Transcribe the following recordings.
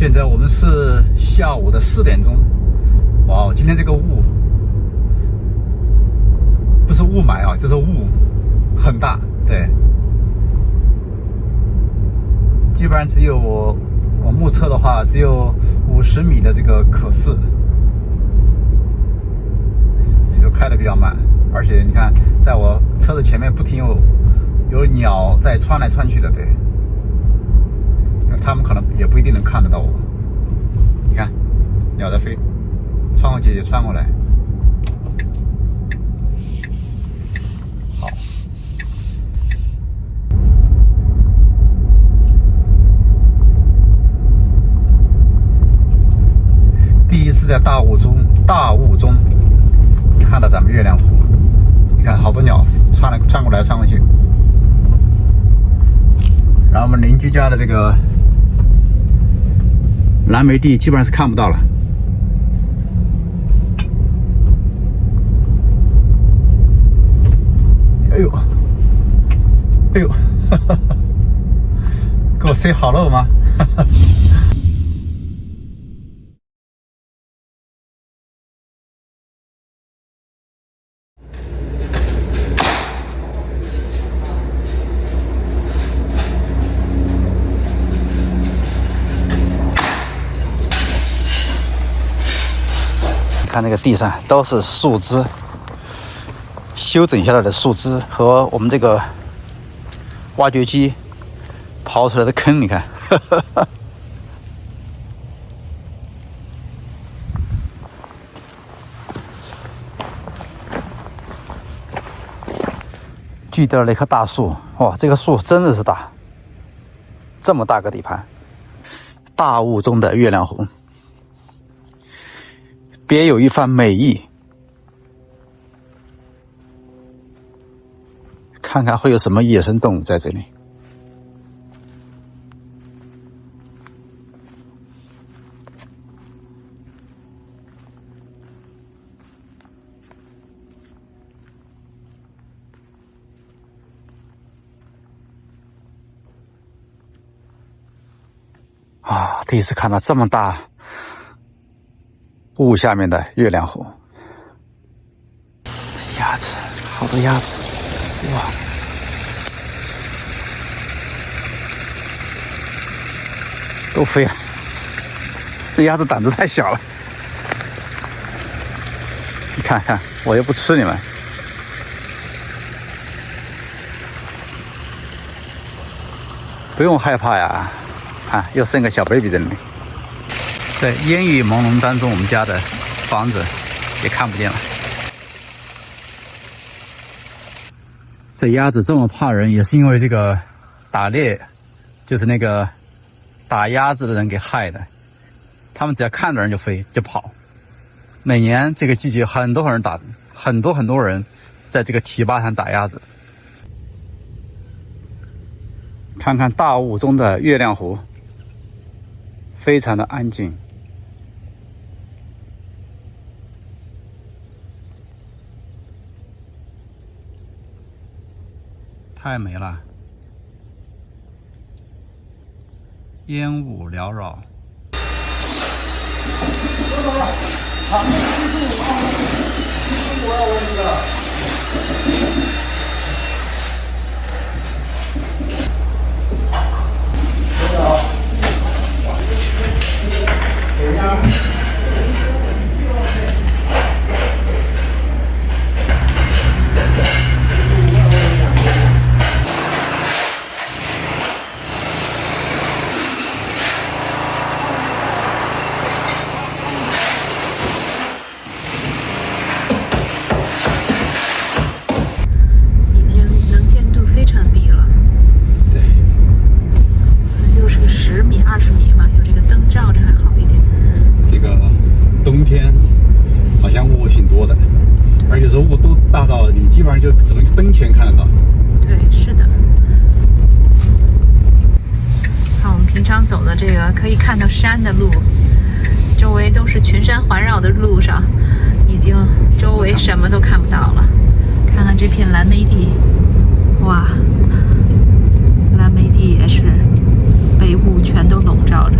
现在我们是下午的4点钟。哇，今天这个雾不是雾霾啊，就是雾很大。对，基本上只有我目测的话，只有50米的这个可视，就开得比较慢。而且你看，在我车子前面不停有鸟在穿来穿去的，对，他们可能也不一定能看得到我。你看，鸟在飞，穿过去也穿过来。好，第一次在大雾中看到咱们月亮湖。你看，好多鸟穿过来穿过去。然后我们邻居家的这个蓝莓地基本上是看不到了。哎呦，哎呦，哈哈，给我 say hello 吗？哈哈。看那个地上都是树枝，修整下来的树枝和我们这个挖掘机刨出来的坑，你看，锯掉了一棵大树。哇，这个树真的是大，这么大个地盘。大雾中的月亮湖，别有一番美意。看看会有什么野生动物在这里。啊，第一次看到这么大雾下面的月亮湖。鸭子，好多鸭子，哇！都飞了，这鸭子胆子太小了。你看看，我又不吃你们。不用害怕呀，啊，又生个小 baby 在那里。在烟雨朦胧当中，我们家的房子也看不见了。这鸭子这么怕人，也是因为这个打猎，就是那个打鸭子的人给害的。他们只要看到人就飞就跑。每年这个季节，很多人在这个堤坝上打鸭子。看看大雾中的月亮湖，非常的安静。太美了，烟雾缭绕。基本上就只能奔前看得到。对，是的。看我们平常走的这个可以看到山的路，周围都是群山环绕的路上，已经周围什么都看不到了。看看这片蓝莓地，哇，蓝莓地也是被雾全都笼罩着。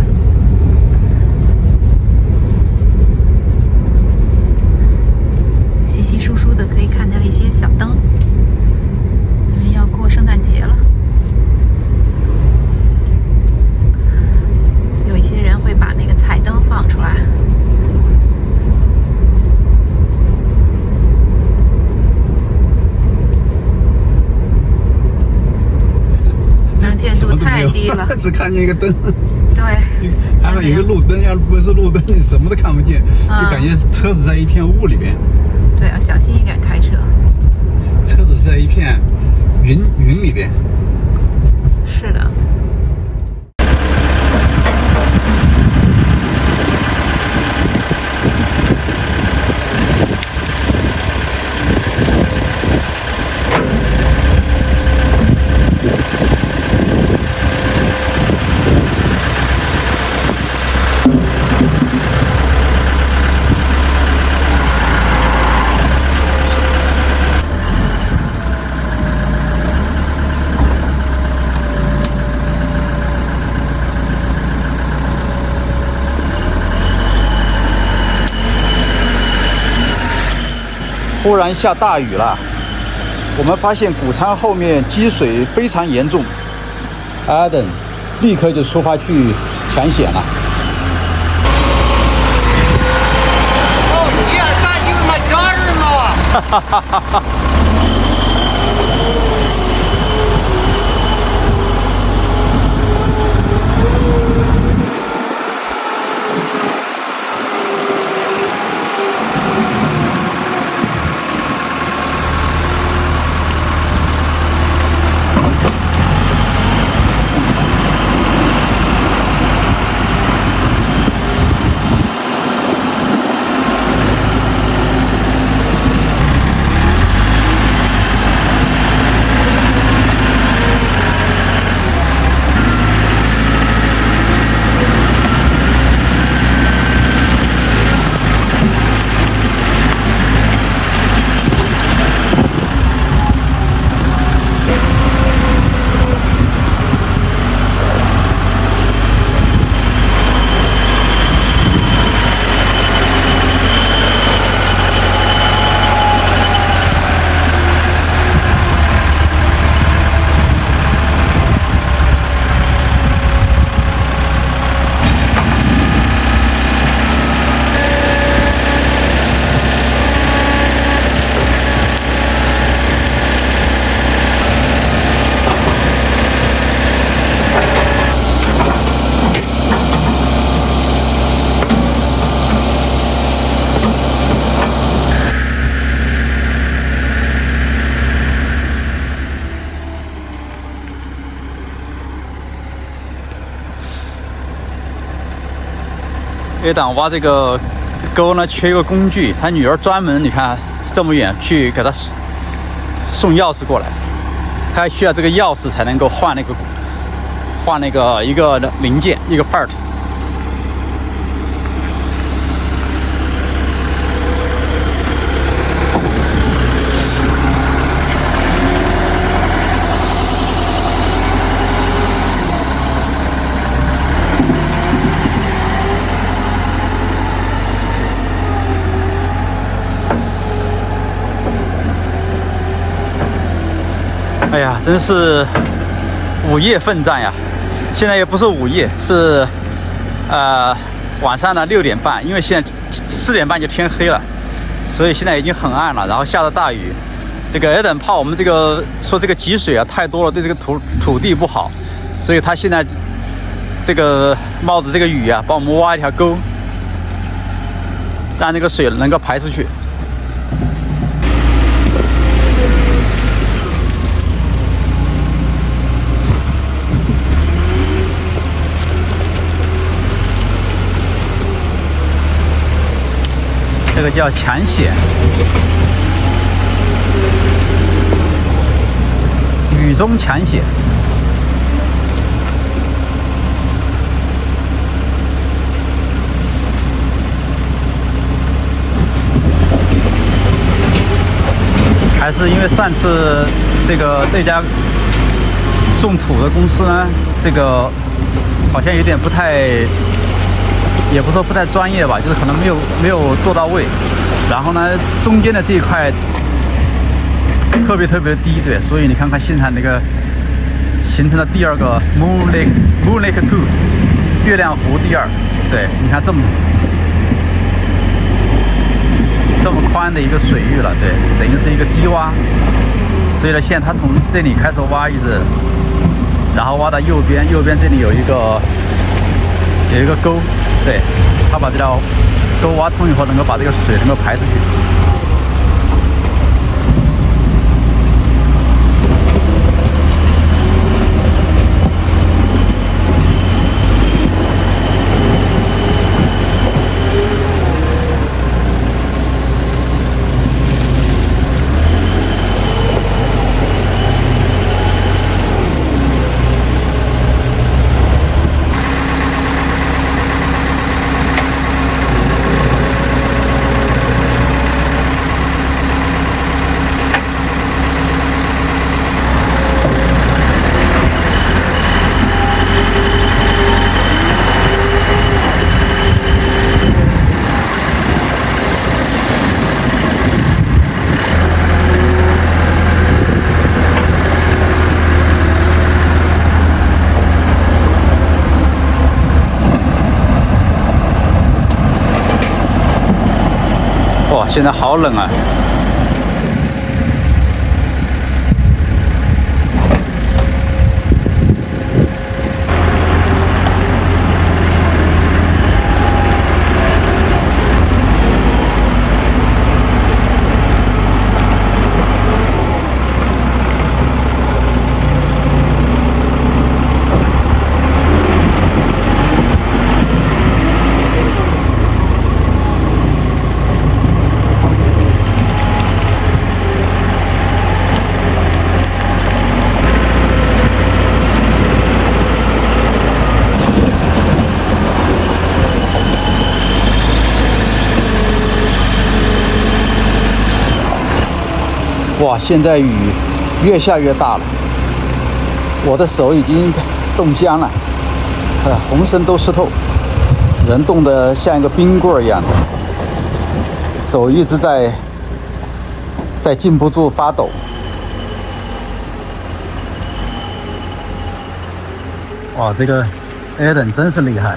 只看见一个灯。对，还有一个路灯，要不是路灯，你什么都看不见，就感觉车子在一片雾里边。对，要小心一点开车。车子是在一片云里边。是的。忽然下大雨了，我们发现谷仓后面积水非常严重。Adam 立刻就出发去抢险了。Oh, yeah, I thought you were my daughter-in-law. 哈哈哈哈。A 档挖这个沟呢，缺一个工具，他女儿专门你看这么远去给他送钥匙过来，他还需要这个钥匙才能够换那个一个零件一个 part。哎呀，真是午夜奋战呀！现在也不是午夜，是晚上的6点半，因为现在4点半就天黑了，所以现在已经很暗了。然后下着大雨，这个 Adam 怕我们这个说这个积水啊太多了，对这个土地不好，所以他现在这个冒着这个雨啊，帮我们挖一条沟，让这个水能够排出去。这个叫抢险，雨中抢险。还是因为上次那家送土的公司呢，这个好像有点不太。也不是说不太专业吧，就是可能没有做到位。然后呢，中间的这一块特别的低，对，所以你看看现场那个形成了第二个 Moon Lake 2， 月亮湖第二。对，你看这么宽的一个水域了，对，等于是一个低洼。所以呢，现在他从这里开始挖，一直然后挖到右边，右边这里有一个沟，对，它把这条沟挖通以后，能够把这个水能够排出去。哇，现在好冷啊！哇，现在雨越下越大了，我的手已经冻僵了，浑身都湿透，人冻得像一个冰棍一样的，手一直在禁不住发抖。哇，这个艾登真是厉害。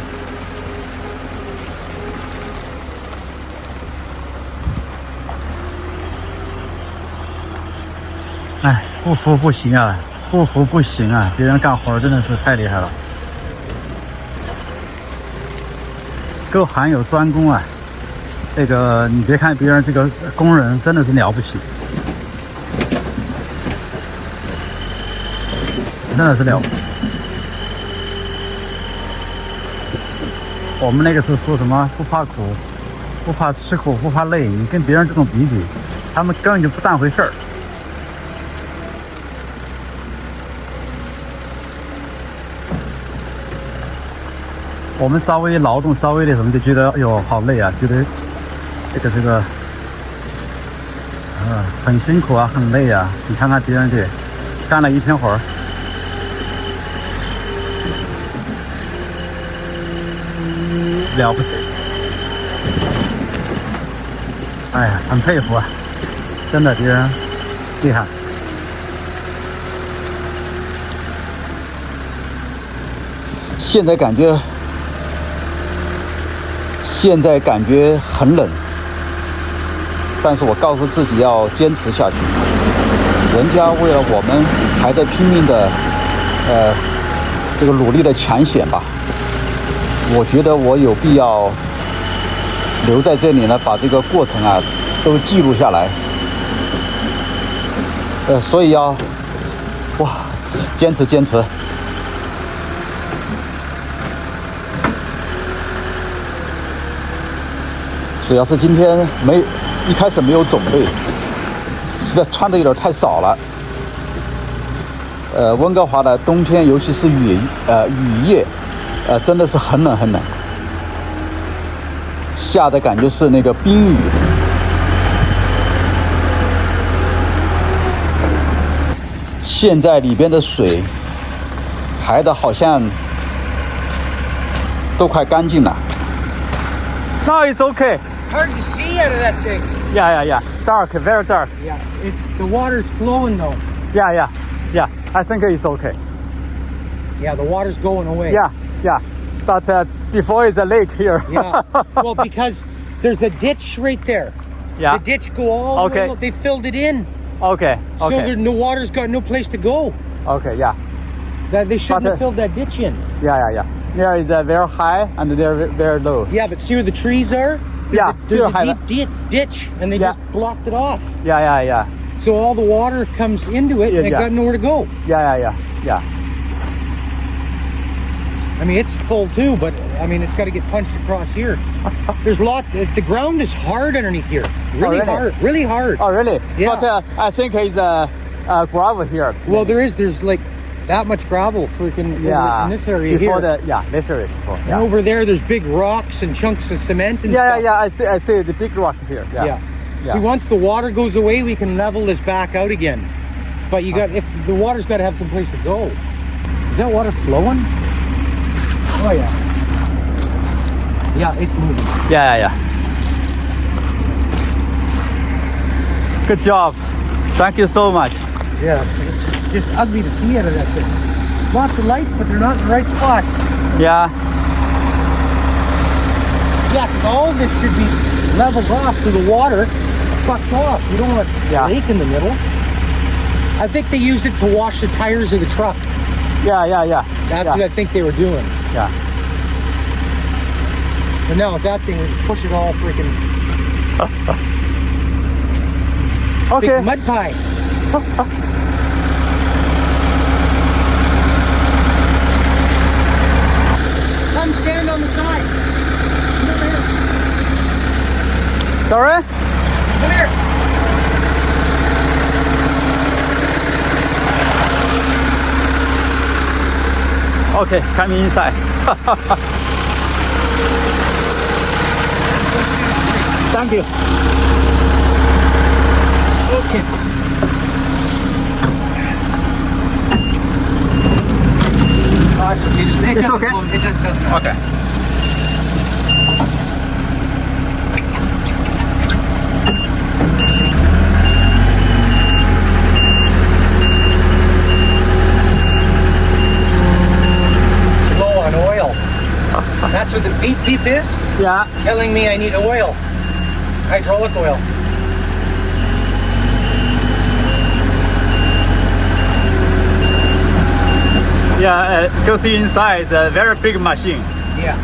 哎，不服不行啊，不服不行啊！别人干活真的是太厉害了，够含有专攻啊！这个你别看别人这个工人真的是了不起，真的是了不起。我们那个时候说什么不怕苦，不怕吃苦，不怕累，你跟别人这种比，他们根本就不当回事儿。我们稍微劳动稍微的什么就觉得哎呦好累啊，觉得这个很辛苦啊，很累啊。你看看别人这干了一天活儿，了不起。哎呀，很佩服啊，真的别人厉害。现在感觉很冷，但是我告诉自己要坚持下去。人家为了我们还在拼命的，这个努力的抢险吧。我觉得我有必要留在这里呢，把这个过程啊都记录下来。所以要坚持。主要是今天一开始没有准备，实在穿的有点太少了。温哥华的冬天，尤其是雨夜，真的是很冷，下的感觉是那个冰雨。现在里边的水排的好像都快干净了。No, it's okay. Hard to see out of that thing. Yeah. Dark, very dark. Yeah, the water's flowing though. Yeah. I think it's okay. Yeah, the water's going away. Yeah. But before is a lake here. Yeah. Well, because there's a ditch right there. Yeah. The ditch go all the way up. They filled it in. Okay. So the water's got no place to go. Okay. Yeah. That they shouldn't But, have filled that ditch in. Yeah. There is a very high and there very low. Yeah, but see where the trees are? Yeah, There's here a high. deep ditch, and they Yeah. just blocked it off. Yeah. So all the water comes into it, and it Yeah. got nowhere to go. Yeah. I mean, it's full too, but I mean, it's got to get punched across here. There's a lot. The ground is hard underneath here. Really, really? hard. Really hard. Oh, really? Yeah. But I think it's gravel here. Well, there's like that much gravel freaking over in this area before here. this area is before. And Yeah. over there, there's big rocks and chunks of cement and stuff. Yeah. I see the big rock here. Yeah. See, once the water goes away, we can level this back out again. But you got if the water's got to have some place to go. Is that water flowing? Oh yeah. Yeah, it's moving. Yeah. Good job. Thank you so much. Yeah, it's just ugly to see out of that thing. Lots of lights, but they're not in the right spots. Yeah. Yeah, because all of this should be leveled off so the water fucks off. You don't want a lake in the middle. I think they used it to wash the tires of the truck. Yeah. That's what I think they were doing. Yeah. But now with that thing, we just push it all freaking Okay. big mud pie. Come stand on the side. Come over here. Sorry? Come here. Okay, come inside. Thank you. Okay. Oh, it's okay. It's okay? It just doesn't matter. Okay. It's low on oil. That's what the beep beep is? Yeah. Telling me I need oil. Hydraulic oil. Yeah, go to inside. It's a very big machine. Yeah.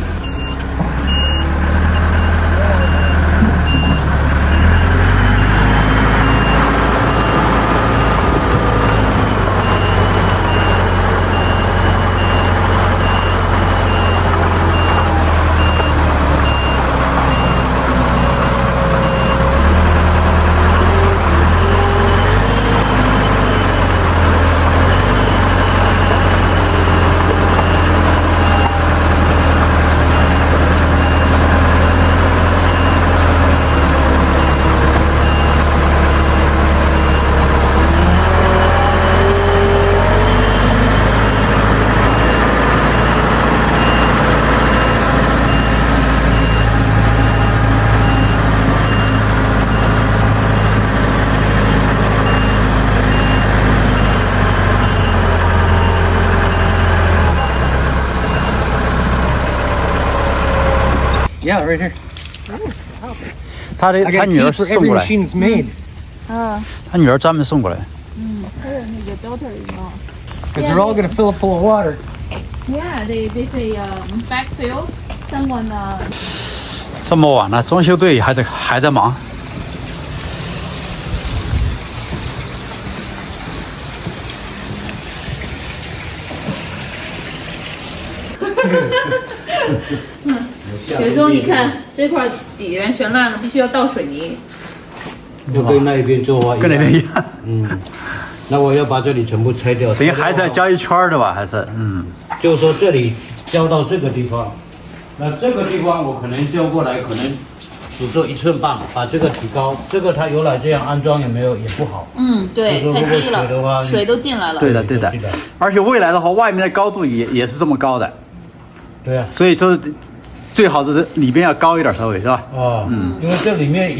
Yeah, right here. 他 I got a 女 key 儿 for 送 every 过来， machine that's made. 他女儿专门送过来。还有那个 daughter Because they're all going to fill up full of water. Yeah, they say backfill. Someone 这么晚了，装修队还在忙。雪松，你看这块底缘全烂了，必须要倒水泥。要跟那一边做啊，跟那边一样。那我要把这里全部拆掉。等于还是要浇一圈儿的吧？还是就是说这里浇到这个地方，那这个地方我可能浇过来，可能只做1寸半，把这个提高。这个它原来这样安装也没有也不好。对，就是说太低如果水的话了，水都进来了。对的。对的而且未来的话，外面的高度也是这么高的，对啊。所以说最好是里边要高一点稍微是吧？因为这里面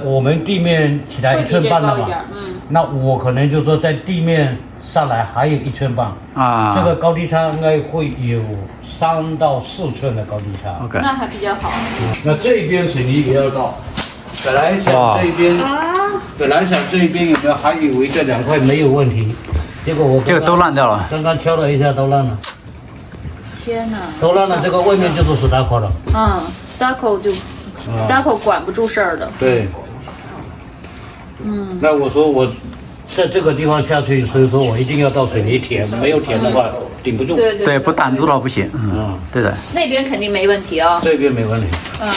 我们地面起来1寸半了嘛，那我可能就说在地面上来还有1寸半啊，这个高低差应该会有3到4寸的高低差。 OK， 那还比较好。那这边水泥也要倒，本来想这边本来想这边有没有，还以为这2块没有问题，结果我这个都烂掉了。刚刚敲了一下都烂了，天哪！都烂了。这个外面就是死大块了。嗯，Stucco 就 Stucco 管不住事儿的。对。那我说我在这个地方下去，所以说我一定要到水泥填，没有填的话顶不住。对对对，不挡住了不行。嗯，对的。那边肯定没问题啊。这边没问题。嗯。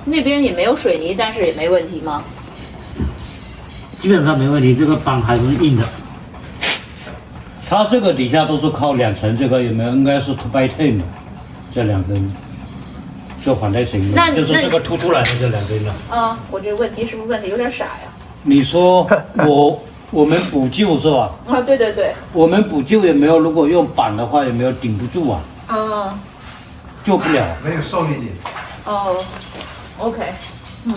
那边也没有水泥，但是也没问题吗？基本上没问题，这个板还是硬的。它这个底下都是靠2层，这个有没有？应该是 2 by 10的，这2根，就反带型的，就是这个凸出来的这2根的。啊，我这问题是不是问的有点傻呀？你说我们补救是吧？啊，对对对。我们补救也没有，如果用板的话，有没有顶不住啊？嗯。救不了。没有受力点。哦。OK。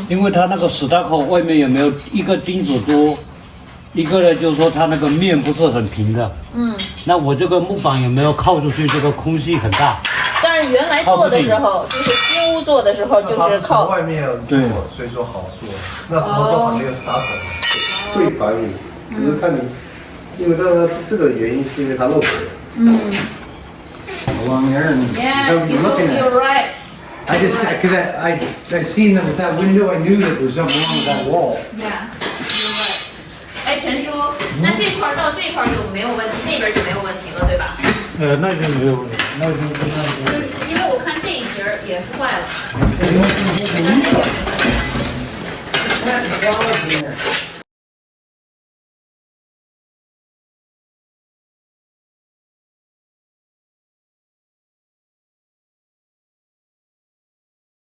因为它那个死大口外面有没有一个钉子多，一个呢就是说它那个面不是很平的。嗯。那我这个木板有没有靠出去？这个空隙很大。但是原来做的时候，就是新屋做的时候，就是靠外面做，所以说好做。那时候都还没有 start，会反你，就是看你，因为它是这个原因，是因为它漏水。Along there, and Yeah, I'm looking at you're it. right. I just, because I seen that with that window, I knew that there was something wrong with that wall. Yeah, you're right. 哎，陈叔，那这块到这块就没有问题，那边就没有问题了，对吧？那边没有问题，那边因为我看这一节也是坏了。 There's flowers in there.